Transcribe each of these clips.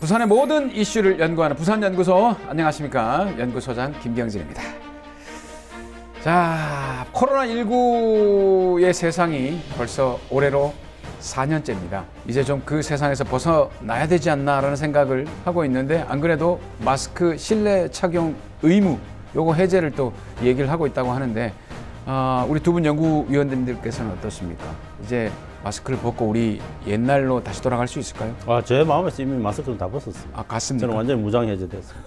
부산의 모든 이슈를 연구하는 부산연구소, 안녕하십니까, 연구소장 김경진입니다. 자, 코로나19의 세상이 벌써 올해로 4년째입니다. 이제 좀 그 세상에서 벗어나야 되지 않나라는 생각을 하고 있는데, 안 그래도 마스크 실내 착용 의무 요거 해제를 또 얘기를 하고 있다고 하는데, 우리 두 분 연구위원님들께서는 어떻습니까? 이제 마스크를 벗고 우리 옛날로 다시 돌아갈 수 있을까요? 제 마음에서 이미 마스크는 다 벗었어요. 같습니까? 저는 완전히 무장 해제됐어요.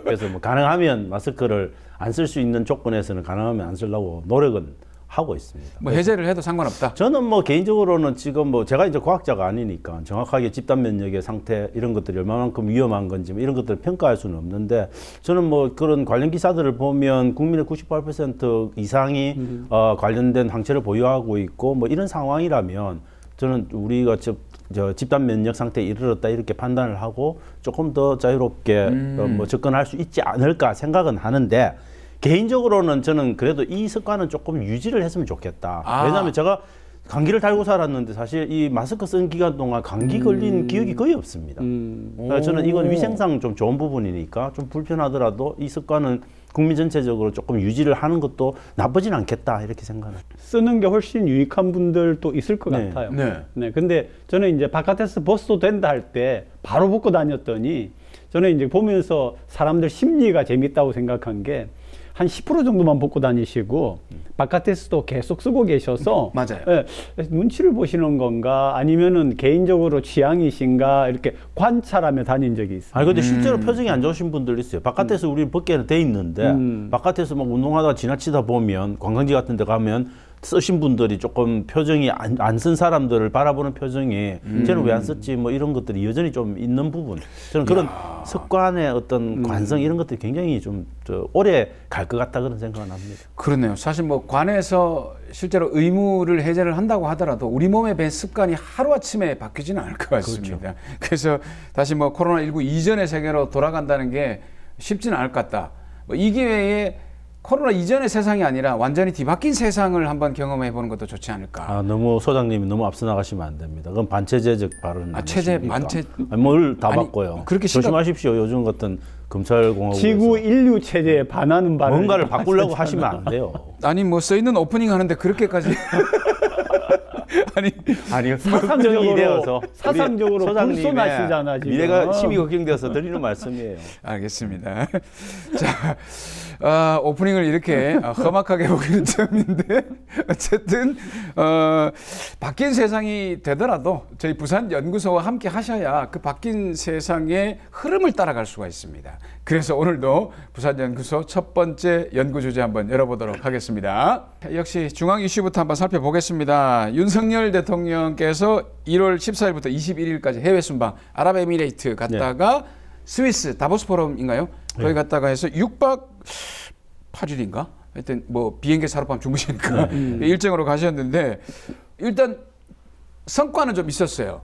그래서 뭐 가능하면 마스크를 안 쓸 수 있는 조건에서는 가능하면 안 쓰려고 노력은 하고 있습니다. 뭐 해제를 해도 상관없다? 저는 뭐 개인적으로는 지금 뭐 제가 이제 과학자가 아니니까 정확하게 집단 면역의 상태 이런 것들이 얼마만큼 위험한 건지 뭐 이런 것들을 평가할 수는 없는데, 저는 뭐 그런 관련 기사들을 보면 국민의 98% 이상이 관련된 항체를 보유하고 있고 뭐 이런 상황이라면 저는 우리가 저 집단 면역 상태에 이르렀다 이렇게 판단을 하고 조금 더 자유롭게 뭐 접근할 수 있지 않을까 생각은 하는데, 개인적으로는 저는 그래도 이 습관은 조금 유지를 했으면 좋겠다. 왜냐하면 제가 감기를 달고 살았는데 사실 이 마스크 쓴 기간 동안 감기 걸린 기억이 거의 없습니다. 저는 이건 위생상 좀 좋은 부분이니까 좀 불편하더라도 이 습관은 국민 전체적으로 조금 유지를 하는 것도 나쁘진 않겠다 이렇게 생각합니다. 쓰는 게 훨씬 유익한 분들도 있을 것 같아요. 네. 근데 저는 이제 바깥에서 벗어도 된다 할 때 바로 벗고 다녔더니, 저는 이제 보면서 사람들 심리가 재밌다고 생각한 게, 한 10% 정도만 벗고 다니시고 바깥에서도 계속 쓰고 계셔서 맞아요. 눈치를 보시는 건가 아니면은 개인적으로 취향이신가 이렇게 관찰하며 다닌 적이 있어요. 근데 실제로 표정이 안 좋으신 분들 있어요. 바깥에서 우리 벗게는 돼 있는데 바깥에서 막 운동하다가 지나치다 보면 관광지 같은 데 가면 쓰신 분들이 조금 표정이 안 쓴 사람들을 바라보는 표정이 쟤는 왜 안 썼지 뭐 이런 것들이 여전히 좀 있는 부분, 저는 그런 습관의 어떤 관성 이런 것들이 굉장히 좀 오래 갈 것 같다 그런 생각을 합니다. 그렇네요. 사실 뭐 관에서 실제로 의무를 해제를 한다고 하더라도 우리 몸에 밴 습관이 하루아침에 바뀌지는 않을 것 같습니다. 그렇죠. 그래서 다시 뭐 코로나19 이전의 세계로 돌아간다는 게 쉽지는 않을 것 같다. 뭐 이 기회에 코로나 이전의 세상이 아니라 완전히 뒤바뀐 세상을 한번 경험해 보는 것도 좋지 않을까. 너무 소장님이 너무 앞서 나가시면 안 됩니다. 그건 반체제적 발언. 체제 만체. 뭘 다 바꿔요. 그렇게 조심하십시오. 요즘 같은 검찰공화국에서 지구 인류 체제에 반하는 발언. 뭔가를 바꾸려고 하시면 안 돼요. 아니 뭐 써 있는 오프닝 하는데 그렇게까지. 아니 사상적으로 불손하시잖아 지금. 미래가 심히 걱정되어서 드리는 말씀이에요. 알겠습니다. 자, 오프닝을 이렇게 험악하게 보기는 처음인데, 어쨌든 바뀐 세상이 되더라도 저희 부산연구소와 함께 하셔야 그 바뀐 세상의 흐름을 따라갈 수가 있습니다. 그래서 오늘도 부산연구소 첫 번째 연구 주제 한번 열어보도록 하겠습니다. 역시 중앙 이슈부터 한번 살펴보겠습니다. 윤석열 대통령께서 1월 14일부터 21일까지 해외 순방 아랍에미레이트 갔다가 스위스 다보스 포럼인가요? 거기 갔다가 해서 6박 8일인가? 하여튼 뭐 비행기 하룻밤 주무시니까 일정으로 가셨는데, 일단 성과는 좀 있었어요.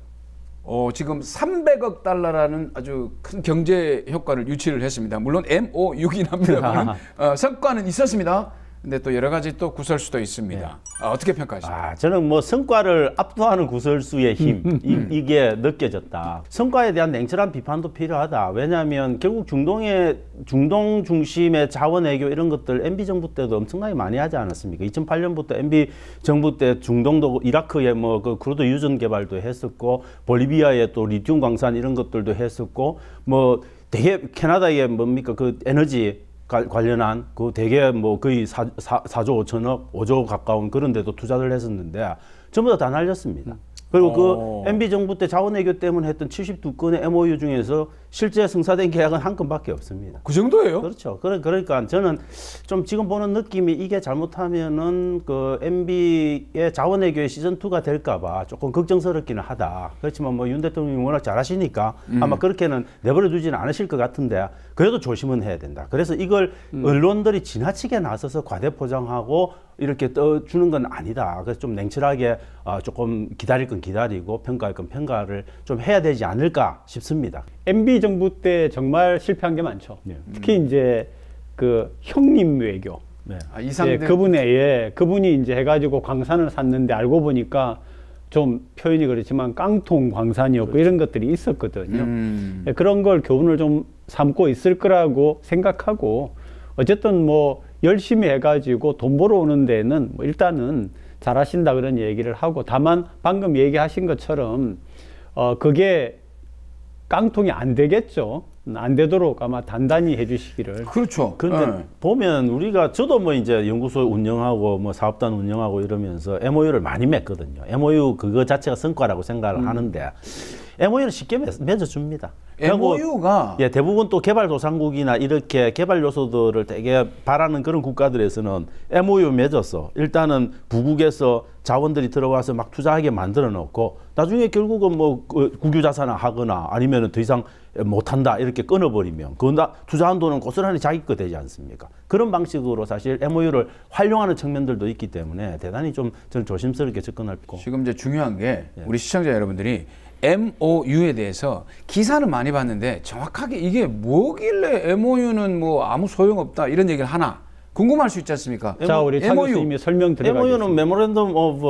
지금 300억 달러라는 아주 큰 경제 효과를 유치를 했습니다. 물론 MOU이긴 합니다만 성과는 있었습니다. 근데 또 여러 가지 또 구설수도 있습니다. 어떻게 평가하십니까? 저는 뭐 성과를 압도하는 구설수의 힘, 이게 느껴졌다. 성과에 대한 냉철한 비판도 필요하다. 왜냐하면 결국 중동 중심의 자원 외교 이런 것들 MB 정부 때도 엄청나게 많이 하지 않았습니까? 2008년부터 MB 정부 때 중동도 이라크에 뭐 그 크루드 유전 개발도 했었고, 볼리비아에 또 리튬 광산 이런 것들도 했었고, 뭐 되게 캐나다에 뭡니까 그 에너지 관련한 그 대개 뭐 거의 4조 5천억, 5조 가까운 그런 데도 투자를 했었는데 전부 다 날렸습니다. 그리고 그 MB 정부 때 자원외교 때문에 했던 72건의 MOU 중에서 실제 승사된 계약은 한 건밖에 없습니다. 그 정도예요? 그렇죠. 그러니까 저는 좀 지금 보는 느낌이 이게 잘못하면은 그 MB의 자원외교의 시즌2가 될까봐 조금 걱정스럽기는 하다. 그렇지만 뭐 윤 대통령이 워낙 잘하시니까 아마 그렇게는 내버려 두지는 않으실 것 같은데, 그래도 조심은 해야 된다. 그래서 이걸 언론들이 지나치게 나서서 과대포장하고 이렇게 떠주는 건 아니다. 그래서 좀 냉철하게 조금 기다릴 건 기다리고 평가할 건 평가를 좀 해야 되지 않을까 싶습니다. MB 정부 때 정말 실패한 게 많죠. 특히 이제 그 형님 외교. 이상들. 그분이 이제 해가지고 광산을 샀는데 알고 보니까 좀 표현이 그렇지만 깡통 광산이었고 그렇죠. 이런 것들이 있었거든요. 그런 걸 교훈을 좀 삼고 있을 거라고 생각하고 어쨌든 뭐 열심히 해가지고 돈 벌어오는 데는 뭐 일단은 잘하신다 그런 얘기를 하고 다만 방금 얘기하신 것처럼 그게 깡통이 안 되겠죠. 안 되도록 아마 단단히 해주시기를. 그렇죠. 그런데 보면 우리가 저도 뭐 이제 연구소 운영하고 뭐 사업단 운영하고 이러면서 MOU를 많이 맺거든요. MOU 그거 자체가 성과라고 생각을 하는데 MOU는 쉽게 맺어줍니다. MOU가 예, 대부분 또 개발도상국이나 이렇게 개발 요소들을 되게 바라는 그런 국가들에서는 MOU 맺어서 일단은 부국에서 자원들이 들어와서 막 투자하게 만들어 놓고 나중에 결국은 뭐 국유자산화 하거나 아니면은 더 이상 못한다 이렇게 끊어버리면 그 투자한 돈은 고스란히 자기 거 되지 않습니까? 그런 방식으로 사실 MOU를 활용하는 측면들도 있기 때문에 대단히 좀 저는 조심스럽게 접근할 거. 지금 이제 중요한 게 우리 시청자 여러분들이 MOU에 대해서 기사는 많이 봤는데 정확하게 이게 뭐길래 MOU는 뭐 아무 소용없다 이런 얘기를 하나 궁금할 수 있지 않습니까? 자, 우리 차 교수님이 설명 들어가겠습니다. MOU는 Memorandum of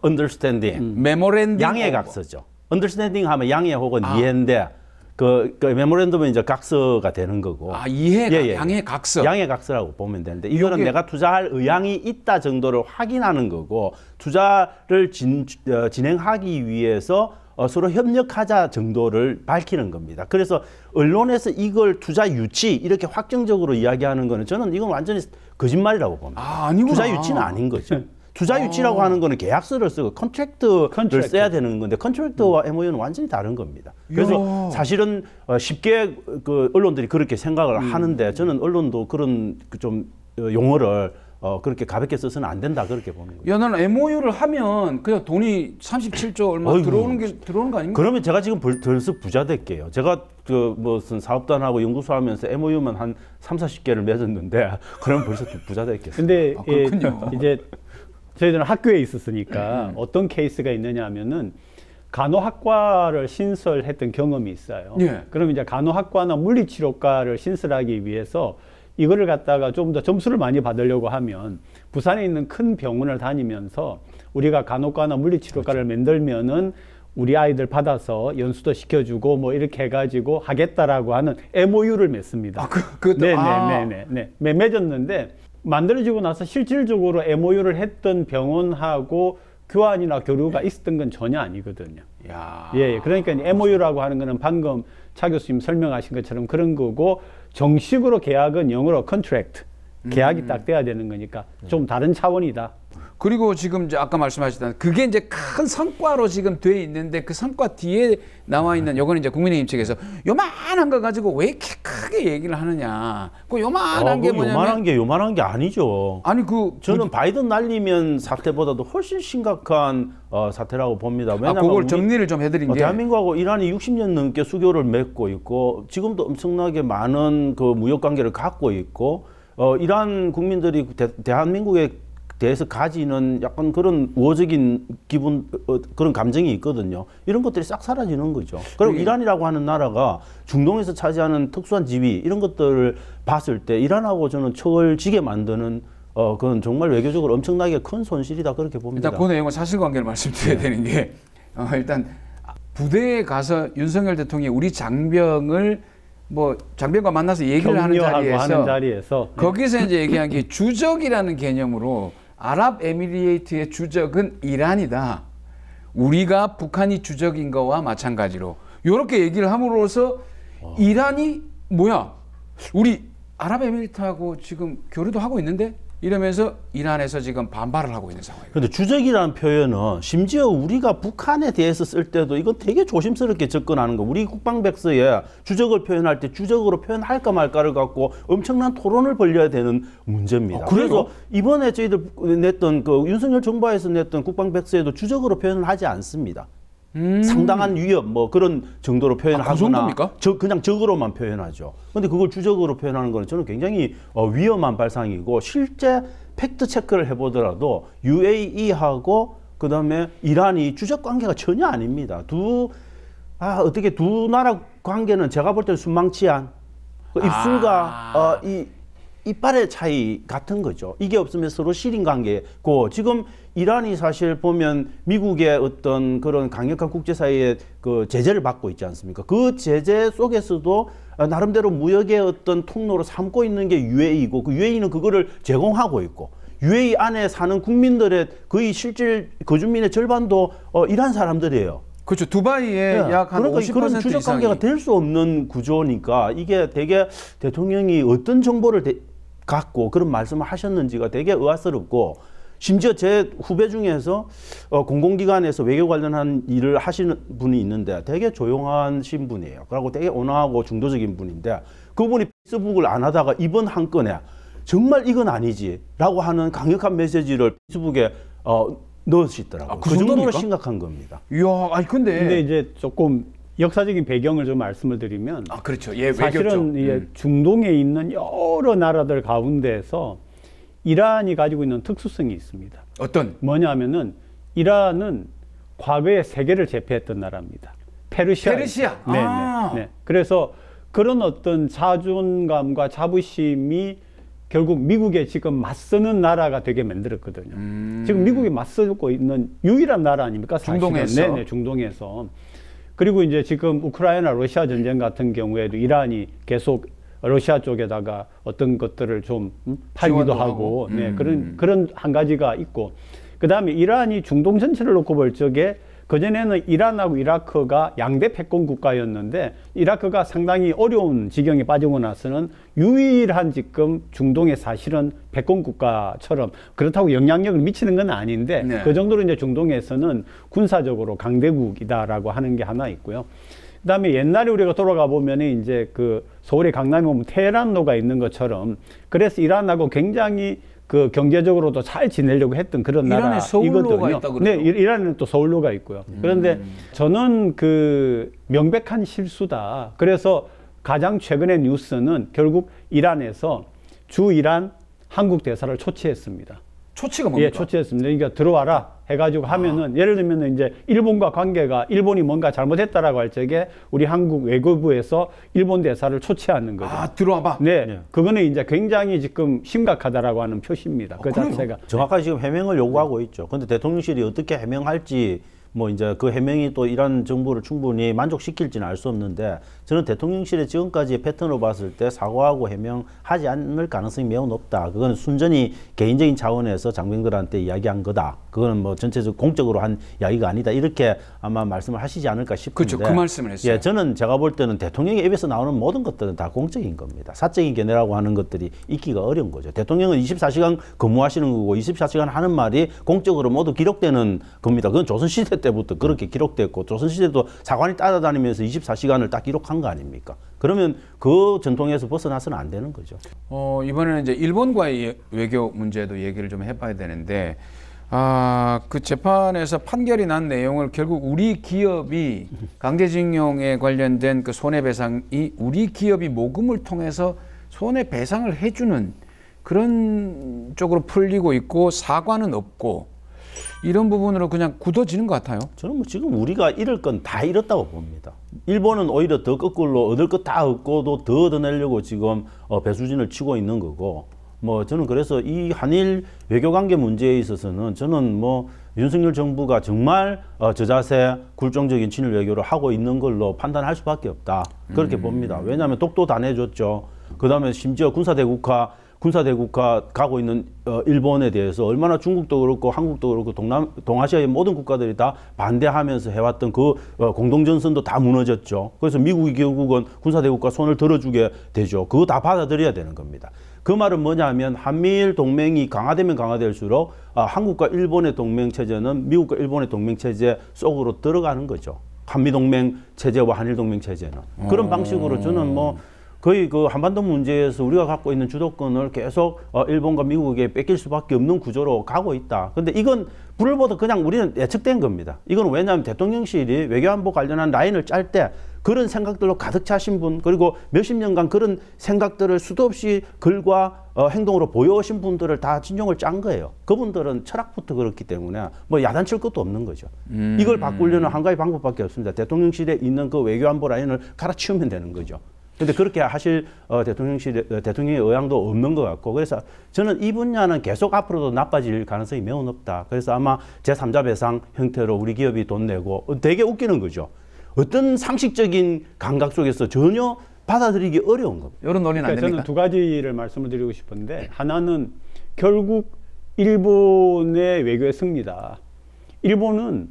Understanding. 메모랜덤 양해 각서죠. Understanding 하면 양해 혹은 이해인데 그 메모랜덤은 이제 각서가 되는 거고. 이해, 양해 각서. 양해 각서라고 보면 되는데 이거는 내가 투자할 의향이 있다 정도를 확인하는 거고 투자를 진행하기 위해서 서로 협력하자 정도를 밝히는 겁니다. 그래서 언론에서 이걸 투자 유치 이렇게 확정적으로 이야기하는 거는 저는 이건 완전히 거짓말이라고 봅니다. 아니구나. 투자 유치는 아닌 거죠. 투자 유치라고 하는 거는 계약서를 쓰고 컨트랙트를 써야 되는 건데 컨트랙트와 MOU는 완전히 다른 겁니다. 그래서 사실은 쉽게 그 언론들이 그렇게 생각을 하는데 저는 언론도 그런 좀 용어를 그렇게 가볍게 써서는 안 된다 그렇게 보는 거예요. 야, 나는 MOU를 하면 그냥 돈이 37조 얼마 들어오는 거 아닙니까? 그러면 제가 지금 벌써 부자 될게요. 제가 그 무슨 사업단하고 연구소 하면서 MOU만 한 30-40개를 맺었는데 그러면 벌써 부자 됐겠어요. 근데 이제 저희들은 학교에 있었으니까 어떤 케이스가 있느냐 하면은 간호학과를 신설했던 경험이 있어요. 그럼 이제 간호학과나 물리치료과를 신설하기 위해서 이거를 갖다가 좀 더 점수를 많이 받으려고 하면 부산에 있는 큰 병원을 다니면서 우리가 간호과나 물리치료과를 만들면은 우리 아이들 받아서 연수도 시켜주고 뭐 이렇게 해가지고 하겠다라고 하는 MOU를 맺습니다. 네네네네. 맺었는데 만들어지고 나서 실질적으로 MOU를 했던 병원하고 교환이나 교류가 있었던 건 전혀 아니거든요. 예, 그러니까 MOU라고 하는 거는 방금 차 교수님 설명하신 것처럼 그런 거고 정식으로 계약은 영어로 contract, 계약이 딱 돼야 되는 거니까 좀 다른 차원이다. 그리고 지금 이제 아까 말씀하셨던 그게 이제 큰 성과로 지금 돼 있는데 그 성과 뒤에 나와 있는 요거는 이제 국민의힘 측에서 요만한 거 가지고 왜 이렇게 크게 얘기를 하느냐. 그 요만한 게 뭐냐면 요만한 게 아니죠. 아니 저는 바이든 날리면 사태보다도 훨씬 심각한 사태라고 봅니다. 왜냐하면 그걸 정리를 좀 해드린 게 대한민국하고 이란이 60년 넘게 수교를 맺고 있고 지금도 엄청나게 많은 그 무역 관계를 갖고 있고 이란 국민들이 대한민국에 대해서 가지는 약간 그런 우호적인 기분, 그런 감정이 있거든요. 이런 것들이 싹 사라지는 거죠. 그리고 이란이라고 하는 나라가 중동에서 차지하는 특수한 지위 이런 것들을 봤을 때 이란하고 저는 척을 지게 만드는 그건 정말 외교적으로 엄청나게 큰 손실이다 그렇게 봅니다. 일단 그 내용은 사실관계를 말씀드려야 되는 게 일단 부대에 가서 윤석열 대통령이 우리 장병을 뭐 장병과 만나서 얘기를 하는 자리에서 거기서 이제 얘기한 게 주적이라는 개념으로 아랍에미리에이트의 주적은 이란이다. 우리가 북한이 주적인 거와 마찬가지로 이렇게 얘기를 함으로써 이란이 뭐야? 우리 아랍에미리트하고 지금 교류도 하고 있는데? 이러면서 이란에서 지금 반발을 하고 있는 상황이에요. 그런데 주적이라는 표현은 심지어 우리가 북한에 대해서 쓸 때도 이건 되게 조심스럽게 접근하는 거. 우리 국방백서에 주적을 표현할 때 주적으로 표현할까 말까를 갖고 엄청난 토론을 벌여야 되는 문제입니다. 그래서 이번에 저희들 냈던 그 윤석열 정부에서 냈던 국방백서에도 주적으로 표현을 하지 않습니다. 상당한 위협 뭐 그런 정도로 표현하거나 그냥 적으로만 표현하죠. 그런데 그걸 주적으로 표현하는 거는 저는 굉장히 위험한 발상이고 실제 팩트 체크를 해보더라도 UAE하고 그다음에 이란이 주적 관계가 전혀 아닙니다. 어떻게 두 나라 관계는 제가 볼 때는 순망치한 입술과 이빨의 차이 같은 거죠. 이게 없으면 서로 실인 관계고 지금 이란이 사실 보면 미국의 어떤 그런 강력한 국제사회의 그 제재를 받고 있지 않습니까? 그 제재 속에서도 나름대로 무역의 어떤 통로로 삼고 있는 게 UAE이고 그 UAE는 그거를 제공하고 있고 UAE 안에 사는 국민들의 거의 실질 거주민의 절반도 이란 사람들이에요. 그렇죠. 두바이에 약 한 그러니까 50% 그런 주적 관계가 될 수 없는 구조니까 이게 되게 대통령이 어떤 정보를 갖고 그런 말씀을 하셨는지가 되게 의아스럽고 심지어 제 후배 중에서 공공기관에서 외교 관련한 일을 하시는 분이 있는데 되게 조용하신 분이에요. 그리고 되게 온화하고 중도적인 분인데 그분이 페이스북을 안 하다가 이번 한 건에 정말 이건 아니지라고 하는 강력한 메시지를 페이스북에 넣으시더라고요. 그 정도로 심각한 겁니다. 이야, 아니 근데 이제 조금 역사적인 배경을 좀 말씀을 드리면 그렇죠. 예, 사실은 예, 중동에 있는 여러 나라들 가운데서 이란이 가지고 있는 특수성이 있습니다. 어떤? 뭐냐면은 이란은 과거에 세계를 제패했던 나라입니다. 페르시아. 네, 네. 그래서 그런 어떤 자존감과 자부심이 결국 미국에 지금 맞서는 나라가 되게 만들었거든요. 지금 미국에 맞서고 있는 유일한 나라 아닙니까? 사실은. 중동에서. 네네, 중동에서. 그리고 이제 지금 우크라이나 러시아 전쟁 같은 경우에도 이란이 계속 러시아 쪽에다가 어떤 것들을 좀 팔기도 하고 네, 그런 한 가지가 있고 그다음에 이란이 중동 전체를 놓고 볼 적에 그전에는 이란하고 이라크가 양대 패권 국가였는데 이라크가 상당히 어려운 지경에 빠지고 나서는 유일한 지금 중동에 사실은 패권 국가처럼 그렇다고 영향력을 미치는 건 아닌데 네. 그 정도로 이제 중동에서는 군사적으로 강대국이다라고 하는 게 하나 있고요. 그다음에 옛날에 우리가 돌아가 보면 이제 그 서울의 강남에 보면 테헤란로가 있는 것처럼 그래서 이란하고 굉장히 그 경제적으로도 잘 지내려고 했던 그런 이란에 서울로가 나라이거든요. 있다 그러죠? 네, 이란에는 또 서울로가 있고요. 그런데 저는 그 명백한 실수다. 그래서 가장 최근의 뉴스는 결국 이란에서 주 이란 한국 대사를 초치했습니다. 초치가 뭡니까? 예, 초치했습니다. 그러니까 들어와라 해가지고 하면은 예를 들면 이제 일본과 관계가 일본이 뭔가 잘못했다라고 할 적에 우리 한국 외교부에서 일본 대사를 초치하는 거죠. 들어와봐. 네, 그거는 이제 굉장히 지금 심각하다라고 하는 표시입니다. 그 자체가. 정확하게 지금 해명을 요구하고 있죠. 근데 대통령실이 어떻게 해명할지 뭐 이제 그 해명이 또 이란 정부를 충분히 만족시킬지는 알 수 없는데 저는 대통령실의 지금까지의 패턴으로 봤을 때 사과하고 해명하지 않을 가능성이 매우 높다. 그거는 순전히 개인적인 차원에서 장병들한테 이야기한 거다. 그거는 뭐 전체적 공적으로 한 이야기가 아니다. 이렇게 아마 말씀을 하시지 않을까 싶은데. 그렇죠. 그 말씀을 했어요. 예, 저는 제가 볼 때는 대통령의 입에서 나오는 모든 것들은 다 공적인 겁니다. 사적인 견해라고 하는 것들이 있기가 어려운 거죠. 대통령은 24시간 근무하시는 거고 24시간 하는 말이 공적으로 모두 기록되는 겁니다. 그건 조선시대 때부터 그렇게 기록됐고 조선시대도 사관이 따라다니면서 24시간을 딱 기록한 거 아닙니까? 그러면 그 전통에서 벗어나서는 안 되는 거죠. 이번에는 이제 일본과의 외교 문제도 얘기를 좀 해봐야 되는데 그 재판에서 판결이 난 내용을 결국 우리 기업이 강제징용에 관련된 그 손해배상이 우리 기업이 모금을 통해서 손해배상을 해주는 그런 쪽으로 풀리고 있고 사과는 없고 이런 부분으로 그냥 굳어지는 것 같아요. 저는 뭐 지금 우리가 잃을 건 다 잃었다고 봅니다. 일본은 오히려 더 거꾸로 얻을 것 다 얻고도 더 얻어내려고 지금 배수진을 치고 있는 거고 뭐 저는 그래서 이 한일 외교관계 문제에 있어서는 저는 뭐 윤석열 정부가 정말 저자세 굴종적인 친일 외교를 하고 있는 걸로 판단할 수밖에 없다. 그렇게 봅니다. 왜냐하면 독도 다 내줬죠. 그다음에 심지어 군사대국화 가고 있는 일본에 대해서 얼마나 중국도 그렇고 한국도 그렇고 동아시아의 모든 국가들이 다 반대하면서 해왔던 그 공동전선도 다 무너졌죠. 그래서 미국이 결국은 군사대국과 손을 들어주게 되죠. 그거 다 받아들여야 되는 겁니다. 그 말은 뭐냐면 한미일 동맹이 강화되면 강화될수록 한국과 일본의 동맹체제는 미국과 일본의 동맹체제 속으로 들어가는 거죠. 한미동맹 체제와 한일동맹 체제는. 그런 방식으로 저는 뭐 거의 그 한반도 문제에서 우리가 갖고 있는 주도권을 계속 일본과 미국에게 뺏길 수밖에 없는 구조로 가고 있다. 근데 이건 불을 보듯 그냥 우리는 예측된 겁니다. 이건 왜냐하면 대통령실이 외교안보 관련한 라인을 짤 때 그런 생각들로 가득 차신 분 그리고 몇십 년간 그런 생각들을 수도 없이 글과 행동으로 보여오신 분들을 다 진용을 짠 거예요. 그분들은 철학부터 그렇기 때문에 뭐 야단칠 것도 없는 거죠. 이걸 바꾸려는 한 가지 방법밖에 없습니다. 대통령실에 있는 그 외교안보 라인을 갈아치우면 되는 거죠. 근데 그렇게 하실 대통령의 의향도 없는 것 같고, 그래서 저는 이 분야는 계속 앞으로도 나빠질 가능성이 매우 높다. 그래서 아마 제3자 배상 형태로 우리 기업이 돈 내고, 되게 웃기는 거죠. 어떤 상식적인 감각 속에서 전혀 받아들이기 어려운 겁니다. 이런 논의는 안 됩니까? 저는 두 가지를 말씀을 드리고 싶은데, 하나는 결국 일본의 외교의 승리다. 일본은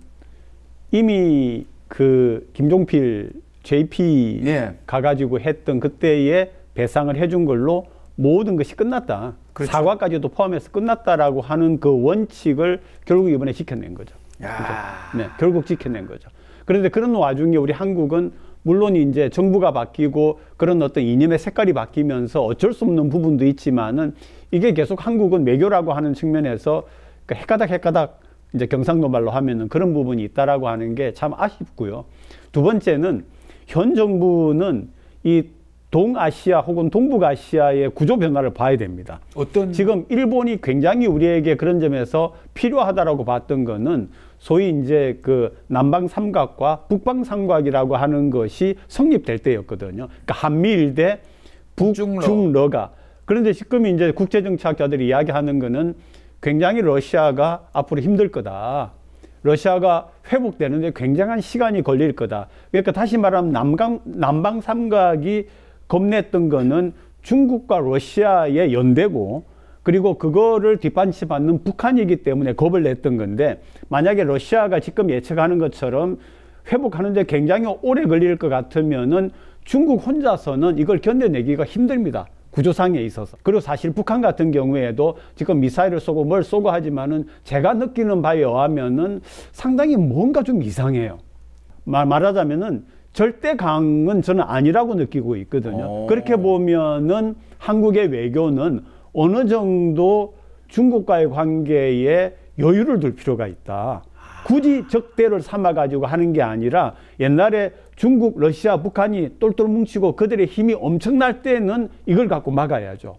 이미 그 김종필 JP 예. 가가지고 했던 그때의 배상을 해준 걸로 모든 것이 끝났다. 그렇죠. 사과까지도 포함해서 끝났다라고 하는 그 원칙을 결국 이번에 지켜낸 거죠. 야. 네, 결국 지켜낸 거죠. 그런데 그런 와중에 우리 한국은 물론 이제 정부가 바뀌고 그런 어떤 이념의 색깔이 바뀌면서 어쩔 수 없는 부분도 있지만은 이게 계속 한국은 외교라고 하는 측면에서 그러니까 헷가닥 이제 경상도 말로 하면은 그런 부분이 있다라고 하는 게 참 아쉽고요. 두 번째는 현 정부는 이 동아시아 혹은 동북아시아의 구조 변화를 봐야 됩니다. 어떤 지금 일본이 굉장히 우리에게 그런 점에서 필요하다라고 봤던 거는 소위 이제 그 남방 삼각과 북방 삼각이라고 하는 것이 성립될 때였거든요. 그러니까 한미일 대 북중러가. 그런데 지금 이제 국제정치학자들이 이야기하는 거는 굉장히 러시아가 앞으로 힘들 거다. 러시아가 회복되는데 굉장한 시간이 걸릴 거다. 그러니까 다시 말하면 남방 삼각이 겁냈던 거는 중국과 러시아의 연대고, 그리고 그거를 뒷받침받는 북한이기 때문에 겁을 냈던 건데, 만약에 러시아가 지금 예측하는 것처럼 회복하는데 굉장히 오래 걸릴 것 같으면은 중국 혼자서는 이걸 견뎌내기가 힘듭니다. 구조상에 있어서. 그리고 사실 북한 같은 경우에도 지금 미사일을 쏘고 뭘 쏘고 하지만은 제가 느끼는 바에 의하면은 상당히 뭔가 좀 이상해요. 말하자면은 절대 강은 저는 아니라고 느끼고 있거든요. 그렇게 보면은 한국의 외교는 어느 정도 중국과의 관계에 여유를 둘 필요가 있다. 굳이 적대를 삼아가지고 하는 게 아니라 옛날에 중국, 러시아, 북한이 똘똘 뭉치고 그들의 힘이 엄청날 때는 이걸 갖고 막아야죠.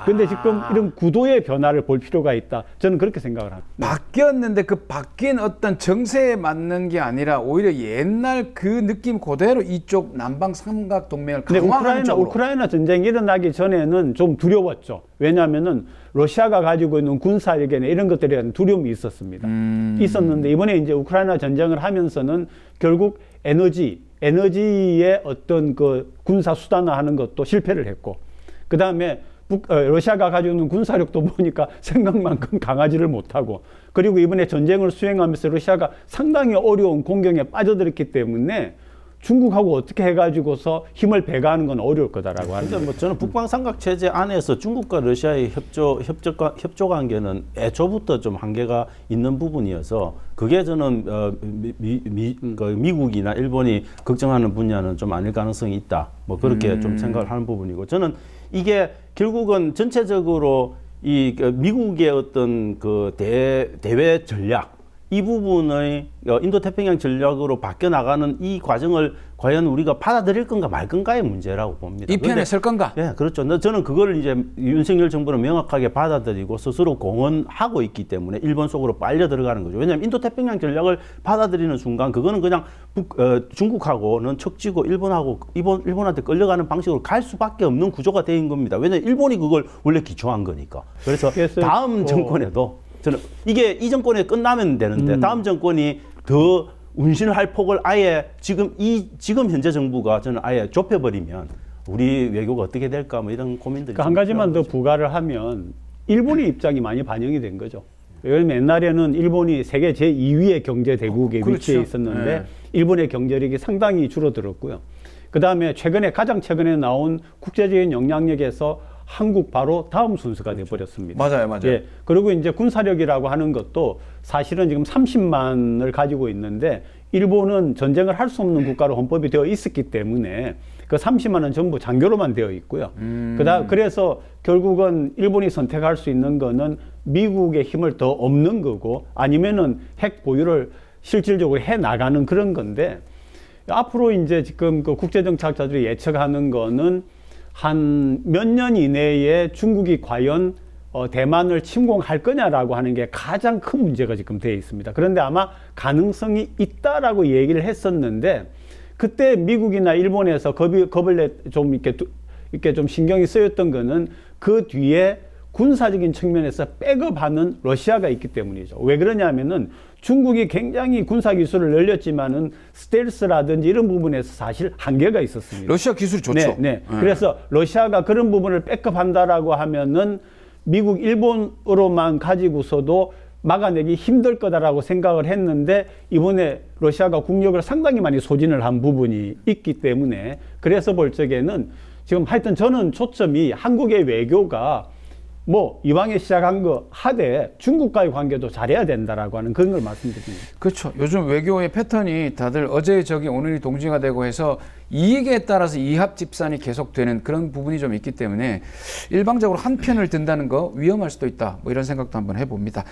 근데 지금 이런 구도의 변화를 볼 필요가 있다. 저는 그렇게 생각을 합니다. 바뀌었는데 그 바뀐 어떤 정세에 맞는 게 아니라 오히려 옛날 그 느낌 그대로 이쪽 남방 삼각 동맹을 강화하는 쪽으로. 우크라이나 전쟁이 일어나기 전에는 좀 두려웠죠. 왜냐하면은 러시아가 가지고 있는 군사력이나 이런 것들에 대한 두려움이 있었습니다. 있었는데 이번에 이제 우크라이나 전쟁을 하면서는 결국 에너지의 어떤 그 군사 수단화하는 것도 실패를 했고, 그 다음에 러시아가 가지고 있는 군사력도 보니까 생각만큼 강하지를 못하고, 그리고 이번에 전쟁을 수행하면서 러시아가 상당히 어려운 공경에 빠져들었기 때문에 중국하고 어떻게 해가지고서 힘을 배가하는 건 어려울 거다라고 하는. 그러니까 뭐 저는 북방 삼각 체제 안에서 중국과 러시아의 협조 관계는 애초부터 좀 한계가 있는 부분이어서, 그게 저는 미국이나 일본이 걱정하는 분야는 좀 아닐 가능성이 있다. 뭐 그렇게 좀 생각을 하는 부분이고, 저는 이게 결국은 전체적으로 이 미국의 어떤 그 대외 전략, 이 부분의 인도태평양 전략으로 바뀌어 나가는 이 과정을 과연 우리가 받아들일 건가 말 건가의 문제라고 봅니다. 이 편에 설 건가? 예, 그렇죠. 저는 그걸 이제 윤석열 정부는 명확하게 받아들이고 스스로 공언하고 있기 때문에 일본 속으로 빨려 들어가는 거죠. 왜냐하면 인도태평양 전략을 받아들이는 순간 그거는 그냥 중국하고는 척지고 일본한테 끌려가는 방식으로 갈 수밖에 없는 구조가 된 겁니다. 왜냐하면 일본이 그걸 원래 기초한 거니까. 그래서 다음 정권에도 저는 이게 이 정권에 끝나면 되는데 다음 정권이 더 운신을 할 폭을 아예 지금 현재 정부가 저는 아예 좁혀버리면 우리 외교가 어떻게 될까 뭐 이런 고민들이. 한 가지만 더 부과를 하면 일본의 입장이 많이 반영이 된 거죠. 왜냐하면 옛날에는 일본이 세계 제2위의 경제 대국에 그렇죠. 위치해 있었는데 일본의 경제력이 상당히 줄어들었고요. 그 다음에 가장 최근에 나온 국제적인 영향력에서 한국 바로 다음 순서가 돼버렸습니다. 맞아요. 예. 그리고 이제 군사력이라고 하는 것도 사실은 지금 30만을 가지고 있는데 일본은 전쟁을 할 수 없는 국가로 헌법이 되어 있었기 때문에 그 30만은 전부 장교로만 되어 있고요. 그래서 결국은 일본이 선택할 수 있는 거는 미국의 힘을 더 얻는 거고 아니면은 핵 보유를 실질적으로 해 나가는 그런 건데, 앞으로 이제 지금 그 국제정치학자들이 예측하는 거는 한 몇 년 이내에 중국이 과연 대만을 침공할 거냐라고 하는 게 가장 큰 문제가 지금 되어 있습니다. 그런데 아마 가능성이 있다라고 얘기를 했었는데, 그때 미국이나 일본에서 겁을 좀 이렇게 좀 신경이 쓰였던 거는 그 뒤에 군사적인 측면에서 백업하는 러시아가 있기 때문이죠. 왜 그러냐면은 중국이 굉장히 군사 기술을 늘렸지만은 스텔스라든지 이런 부분에서 사실 한계가 있었습니다. 러시아 기술이 좋죠. 네. 그래서 러시아가 그런 부분을 백업한다라고 하면은 미국, 일본으로만 가지고서도 막아내기 힘들 거다라고 생각을 했는데 이번에 러시아가 국력을 상당히 많이 소진을 한 부분이 있기 때문에 그래서 볼 적에는 지금 하여튼 저는 초점이 한국의 외교가 뭐 이왕에 시작한 거 하되 중국과의 관계도 잘해야 된다라고 하는 그런 걸 말씀드립니다. 그렇죠. 요즘 외교의 패턴이 다들 어제의 적이 오늘이 동지가 되고 해서 이익에 따라서 이합 집산이 계속되는 그런 부분이 좀 있기 때문에 일방적으로 한 편을 든다는 거 위험할 수도 있다. 뭐 이런 생각도 한번 해봅니다.